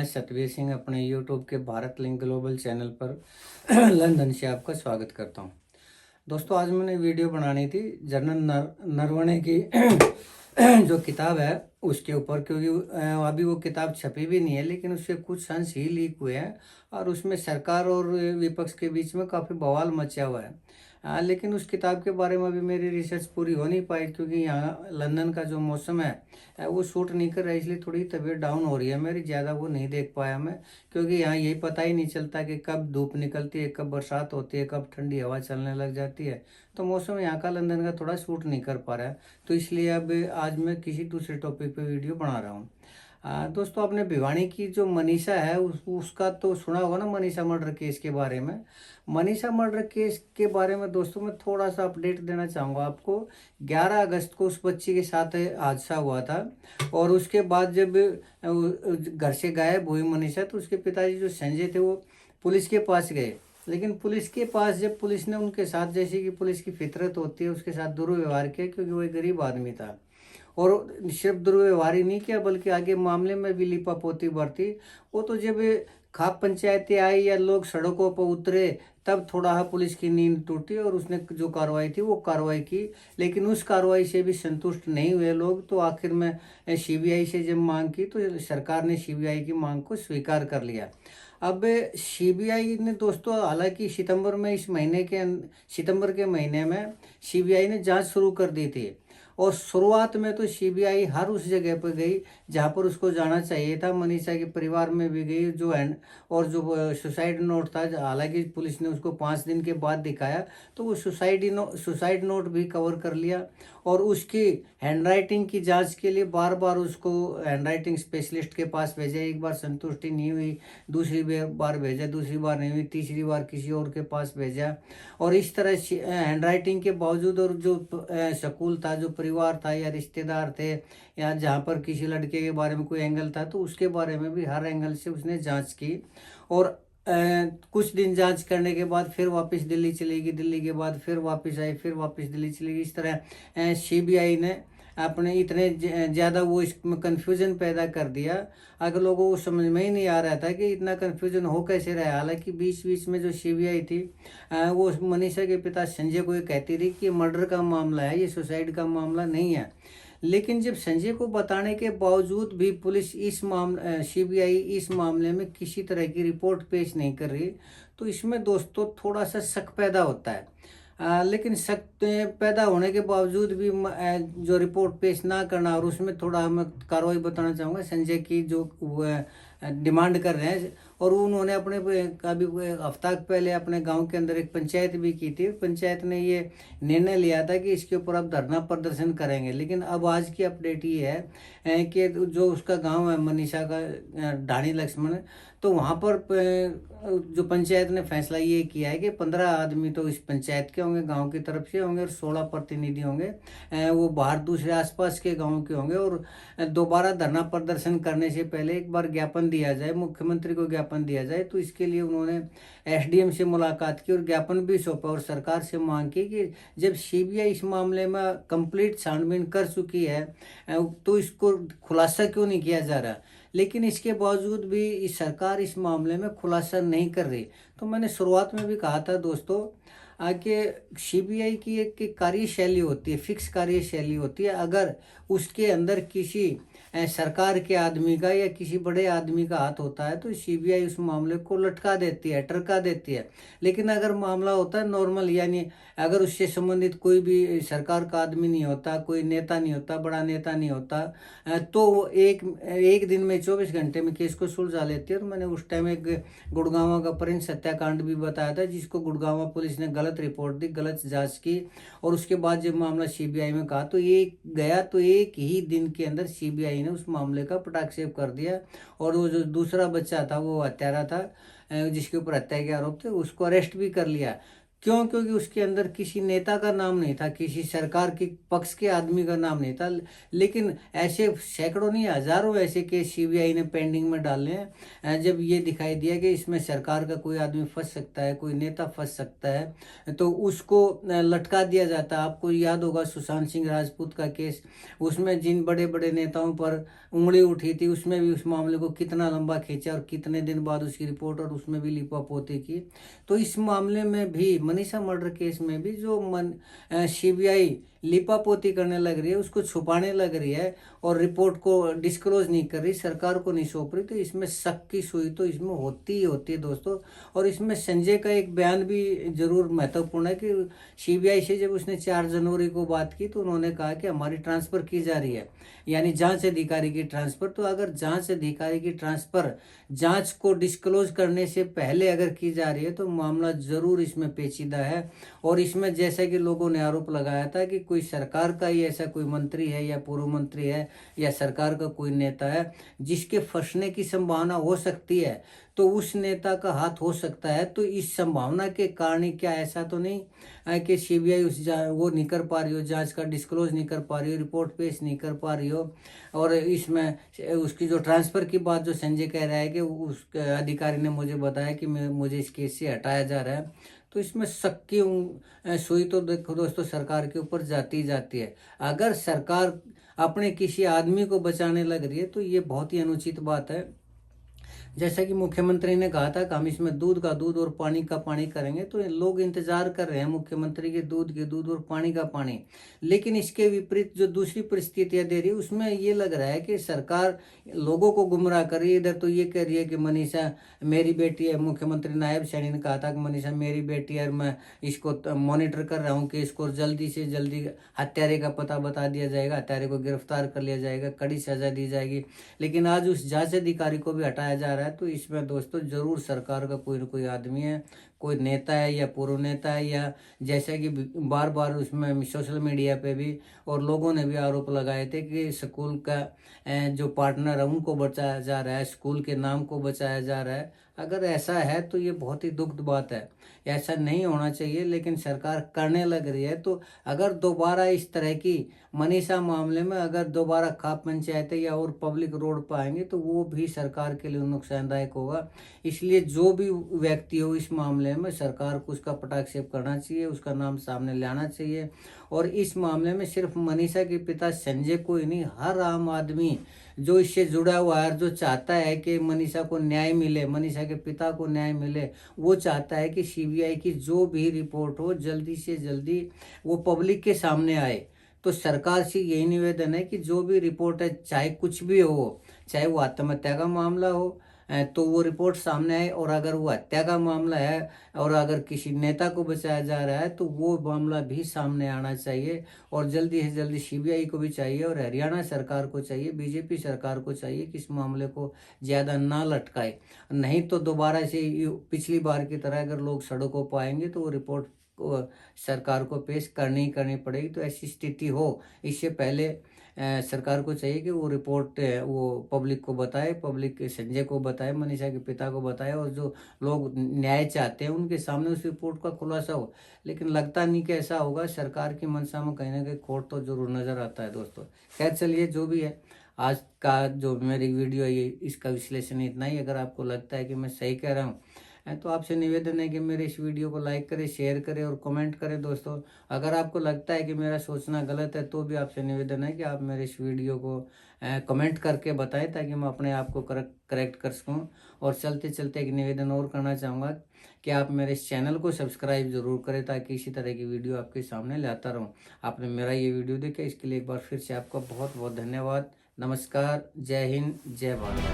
मैं सतवीर सिंह अपने यूट्यूब के भारत लिंक ग्लोबल चैनल पर लंदन से आपका स्वागत करता हूं। दोस्तों, आज मैंने वीडियो बनानी थी जनरल नरवणे की जो किताब है उसके ऊपर, क्योंकि अभी वो किताब छपी भी नहीं है, लेकिन उसके कुछ अंश ही लीक हुए हैं और उसमें सरकार और विपक्ष के बीच में काफ़ी बवाल मचा हुआ है। लेकिन उस किताब के बारे में अभी मेरी रिसर्च पूरी हो नहीं पाई, क्योंकि यहाँ लंदन का जो मौसम है वो सूट नहीं कर रहा है, इसलिए थोड़ी तबीयत डाउन हो रही है मेरी, ज़्यादा वो नहीं देख पाया मैं। क्योंकि यहाँ यही पता ही नहीं चलता कि कब धूप निकलती है, कब बरसात होती है, कब ठंडी हवा चलने लग जाती है। तो मौसम यहाँ का लंदन का थोड़ा सूट नहीं कर पा रहा है, तो इसलिए अब आज मैं किसी दूसरे टॉपिक पे वीडियो बना रहा हूँ। दोस्तों, आपने भिवानी की जो मनीषा है उसका तो सुना होगा ना, मनीषा मर्डर केस के बारे में। मनीषा मर्डर केस के बारे में दोस्तों मैं थोड़ा सा अपडेट देना चाहूँगा आपको। 11 अगस्त को उस बच्ची के साथ हादसा हुआ था और उसके बाद जब घर से गायब हुई मनीषा, तो उसके पिताजी जो संजय थे वो पुलिस के पास गए। लेकिन पुलिस के पास जब पुलिस ने उनके साथ, जैसे कि पुलिस की फितरत होती है, उसके साथ दुर्व्यवहार किया, क्योंकि वो एक गरीब आदमी था। और सिर्फ दुर्व्यवहार ही नहीं किया, बल्कि आगे मामले में भी लिपापोती बरती। वो तो जब खाप पंचायतें आई या लोग सड़कों पर उतरे, तब थोड़ा पुलिस की नींद टूटी और उसने जो कार्रवाई थी वो कार्रवाई की। लेकिन उस कार्रवाई से भी संतुष्ट नहीं हुए लोग, तो आखिर में सीबीआई से जब मांग की, तो सरकार ने सीबीआई की मांग को स्वीकार कर लिया। अब सीबीआई ने दोस्तों, हालांकि सितंबर के महीने में सीबीआई ने जांच शुरू कर दी थी। और शुरुआत में तो सीबीआई हर उस जगह पर गई जहां पर उसको जाना चाहिए था। मनीषा के परिवार में भी गई, जो जो सुसाइड नोट था, हालांकि पुलिस ने उसको 5 दिन के बाद दिखाया, तो वो सुसाइड नोट भी कवर कर लिया। और उसकी हैंडराइटिंग की जांच के लिए बार बार उसको हैंडराइटिंग स्पेशलिस्ट के पास भेजा। एक बार संतुष्टि नहीं हुई, दूसरी बार भेजा, दूसरी बार नहीं हुई, तीसरी बार किसी और के पास भेजा। और इस तरह हैंडराइटिंग के बावजूद, और जो स्कूल था, जो परिवार था या रिश्तेदार थे, या जहाँ पर किसी लड़के के बारे में कोई एंगल था, तो उसके बारे में भी हर एंगल से उसने जांच की। और कुछ दिन जांच करने के बाद फिर वापस दिल्ली चली गई, दिल्ली के बाद फिर वापस आई, फिर वापस दिल्ली चली गई। इस तरह सीबीआई ने अपने इतने ज़्यादा वो इसमें कन्फ्यूज़न पैदा कर दिया। अगर लोगों को समझ में ही नहीं आ रहा था कि इतना कन्फ्यूज़न हो कैसे रहा है। हालांकि बीच बीच में जो सीबीआई थी, वो मनीषा के पिता संजय को ये कहती रही कि ये मर्डर का मामला है, ये सुसाइड का मामला नहीं है। लेकिन जब संजय को बताने के बावजूद भी पुलिस सीबीआई इस मामले में किसी तरह की रिपोर्ट पेश नहीं कर रही, तो इसमें दोस्तों थोड़ा सा शक पैदा होता है। लेकिन शक पैदा होने के बावजूद भी जो रिपोर्ट पेश ना करना, और उसमें थोड़ा मैं कार्रवाई बताना चाहूँगा संजय की, जो डिमांड कर रहे हैं। और उन्होंने अपने अभी हफ्ता पहले अपने गांव के अंदर एक पंचायत भी की थी। पंचायत ने ये निर्णय लिया था कि इसके ऊपर अब धरना प्रदर्शन करेंगे। लेकिन अब आज की अपडेट ये है कि जो उसका गांव है मनीषा का, ढाणी लक्ष्मण, तो वहाँ पर जो पंचायत ने फैसला ये किया है कि 15 आदमी तो इस पंचायत के होंगे, गांव की तरफ से होंगे, और 16 प्रतिनिधि होंगे वो बाहर दूसरे आसपास के गांव के होंगे। और दोबारा धरना प्रदर्शन करने से पहले एक बार ज्ञापन दिया जाए, मुख्यमंत्री को ज्ञापन दिया जाए। तो इसके लिए उन्होंने एसडीएम से मुलाकात की और ज्ञापन भी सौंपा, और सरकार से मांग की कि जब सीबीआई इस मामले में कंप्लीट छानबीन कर चुकी है, तो इसको खुलासा क्यों नहीं किया जा रहा। लेकिन इसके बावजूद भी सरकार इस मामले में खुलासा नहीं कर रही। तो मैंने शुरुआत में भी कहा था दोस्तों, कि सीबीआई की एक कार्यशैली होती है, फिक्स कार्यशैली होती है। अगर उसके अंदर किसी सरकार के आदमी का या किसी बड़े आदमी का हाथ होता है, तो सीबीआई उस मामले को लटका देती है, टरका देती है। लेकिन अगर मामला होता है नॉर्मल, यानी अगर उससे संबंधित कोई भी सरकार का आदमी नहीं होता, कोई नेता नहीं होता, बड़ा नेता नहीं होता, तो वो एक दिन में 24 घंटे में केस को सुलझा लेती है। और मैंने उस टाइम एक गुड़गांव का प्रिंस हत्याकांड भी बताया था, जिसको गुड़गांव पुलिस ने गलत रिपोर्ट दी, गलत जांच की, और उसके बाद जब मामला सीबीआई में कहा, तो एक ही दिन के अंदर सीबीआई ने उस मामले का पटाक्षेप कर दिया। और वो जो दूसरा बच्चा था, वो हत्यारा था, जिसके ऊपर हत्या के आरोप थे, उसको अरेस्ट भी कर लिया। क्यों? क्योंकि उसके अंदर किसी नेता का नाम नहीं था, किसी सरकार के पक्ष के आदमी का नाम नहीं था। लेकिन ऐसे सैकड़ों नहीं, हजारों ऐसे केस सीबीआई ने पेंडिंग में डाले हैं। जब ये दिखाई दिया कि इसमें सरकार का कोई आदमी फंस सकता है, कोई नेता फंस सकता है, तो उसको लटका दिया जाता है। आपको याद होगा सुशांत सिंह राजपूत का केस, उसमें जिन बड़े बड़े नेताओं पर उंगली उठी थी, उसमें भी उस मामले को कितना लंबा खींचा और कितने दिन बाद उसकी रिपोर्ट, और उसमें भी लिपापोती की। तो इस मामले में भी, मनीषा मर्डर केस में भी, जो सीबीआई लिपापोती करने लग रही है, उसको छुपाने लग रही है और रिपोर्ट को डिस्क्लोज नहीं कर रही, सरकार को नहीं सौंप रही, तो इसमें शक की सुई तो इसमें होती ही होती है दोस्तों। और इसमें संजय का एक बयान भी जरूर महत्वपूर्ण है कि सीबीआई से जब उसने 4 जनवरी को बात की तो उन्होंने कहा कि हमारी ट्रांसफर की जा रही है, यानी जांच अधिकारी की ट्रांसफर। तो अगर जांच अधिकारी की ट्रांसफर जांच को डिस्क्लोज करने से पहले अगर की जा रही है तो मामला जरूर इसमें पेचीदा है। और इसमें जैसा कि लोगों ने आरोप लगाया था कि कोई सरकार का ही ऐसा कोई मंत्री है या पूर्व मंत्री है या सरकार का कोई नेता है जिसके फंसने की संभावना हो सकती है, तो उस नेता का हाथ हो सकता है। तो इस संभावना के कारण ही क्या ऐसा तो नहीं है कि सीबीआई वो नहीं कर पा रही हो, जांच का डिस्क्लोज नहीं कर पा रही हो, रिपोर्ट पेश नहीं कर पा रही हो। और इसमें उसकी जो ट्रांसफर की बात जो संजय कह रहा है कि उस अधिकारी ने मुझे बताया कि मुझे इस केस से हटाया जा रहा है, तो इसमें शक की सुई तो देखो दोस्तों सरकार के ऊपर जाती जाती है। अगर सरकार अपने किसी आदमी को बचाने लग रही है तो ये बहुत ही अनुचित बात है। जैसा कि मुख्यमंत्री ने कहा था कि हम इसमें दूध का दूध और पानी का पानी करेंगे, तो लोग इंतजार कर रहे हैं मुख्यमंत्री के दूध और पानी का पानी। लेकिन इसके विपरीत जो दूसरी परिस्थितियां दे रही है उसमें ये लग रहा है कि सरकार लोगों को गुमराह कर रही है। इधर तो ये कह रही है कि मनीषा मेरी बेटी है, मुख्यमंत्री नायब सैनी ने कहा था कि मनीषा मेरी बेटी है और मैं इसको मॉनिटर कर रहा हूँ कि इसको जल्दी से जल्दी हत्यारे का पता बता दिया जाएगा, हत्यारे को गिरफ्तार कर लिया जाएगा, कड़ी सजा दी जाएगी। लेकिन आज उस जांच अधिकारी को भी हटाया जा रहा है। तो इसमें दोस्तों जरूर सरकार का कोई न कोई आदमी है, कोई नेता है या पूर्व नेता है, या जैसा कि बार बार उसमें सोशल मीडिया पे भी और लोगों ने भी आरोप लगाए थे कि स्कूल का जो पार्टनर है उनको बचाया जा रहा है, स्कूल के नाम को बचाया जा रहा है। अगर ऐसा है तो ये बहुत ही दुखद बात है, ऐसा नहीं होना चाहिए, लेकिन सरकार करने लग रही है। तो अगर दोबारा इस तरह की मनीषा मामले में अगर दोबारा खाप पंचायतें या और पब्लिक रोड पर आएंगे तो वो भी सरकार के लिए नुकसानदायक होगा। इसलिए जो भी व्यक्ति हो इस मामले में सरकार को उसका पटाक्षेप करना चाहिए, उसका नाम सामने लाना चाहिए। और इस मामले में सिर्फ मनीषा के पिता संजय को ही नहीं, हर आम आदमी जो इससे जुड़ा हुआ है, जो चाहता है कि मनीषा को न्याय मिले, मनीषा के पिता को न्याय मिले, वो चाहता है कि सीबीआई की जो भी रिपोर्ट हो जल्दी से जल्दी वो पब्लिक के सामने आए। तो सरकार से यही निवेदन है कि जो भी रिपोर्ट है, चाहे कुछ भी हो, चाहे वो आत्महत्या का मामला हो, तो वो रिपोर्ट सामने आए। और अगर वो हत्या का मामला है और अगर किसी नेता को बचाया जा रहा है तो वो मामला भी सामने आना चाहिए। और जल्दी से जल्दी सीबीआई को भी चाहिए और हरियाणा सरकार को चाहिए, बीजेपी सरकार को चाहिए कि इस मामले को ज़्यादा ना लटकाए। नहीं तो दोबारा से पिछली बार की तरह अगर लोग सड़कों पर आएंगे तो वो रिपोर्ट सरकार को पेश करनी पड़ेगी। तो ऐसी स्थिति हो, इससे पहले सरकार को चाहिए कि वो रिपोर्ट वो पब्लिक को बताए, पब्लिक संजय को बताए, मनीषा के पिता को बताए, और जो लोग न्याय चाहते हैं उनके सामने उस रिपोर्ट का खुलासा हो। लेकिन लगता नहीं कि ऐसा होगा, सरकार की मंशा में कहीं ना कहीं खोट तो जरूर नजर आता है दोस्तों। खैर चलिए, जो भी है, आज का जो मेरी वीडियो है ये इसका विश्लेषण इतना ही। अगर आपको लगता है कि मैं सही कह रहा हूँ तो आपसे निवेदन है कि मेरे इस वीडियो को लाइक करें, शेयर करें और कमेंट करें दोस्तों। अगर आपको लगता है कि मेरा सोचना गलत है तो भी आपसे निवेदन है कि आप मेरे इस वीडियो को कमेंट करके बताएं ताकि मैं अपने आप को करेक्ट कर सकूं। और चलते चलते एक निवेदन और करना चाहूँगा कि आप मेरे इस चैनल को सब्सक्राइब जरूर करें ताकि इसी तरह की वीडियो आपके सामने लाता रहूँ। आपने मेरा ये वीडियो देखा, इसके लिए एक बार फिर से आपका बहुत बहुत धन्यवाद। नमस्कार, जय हिंद, जय भारत।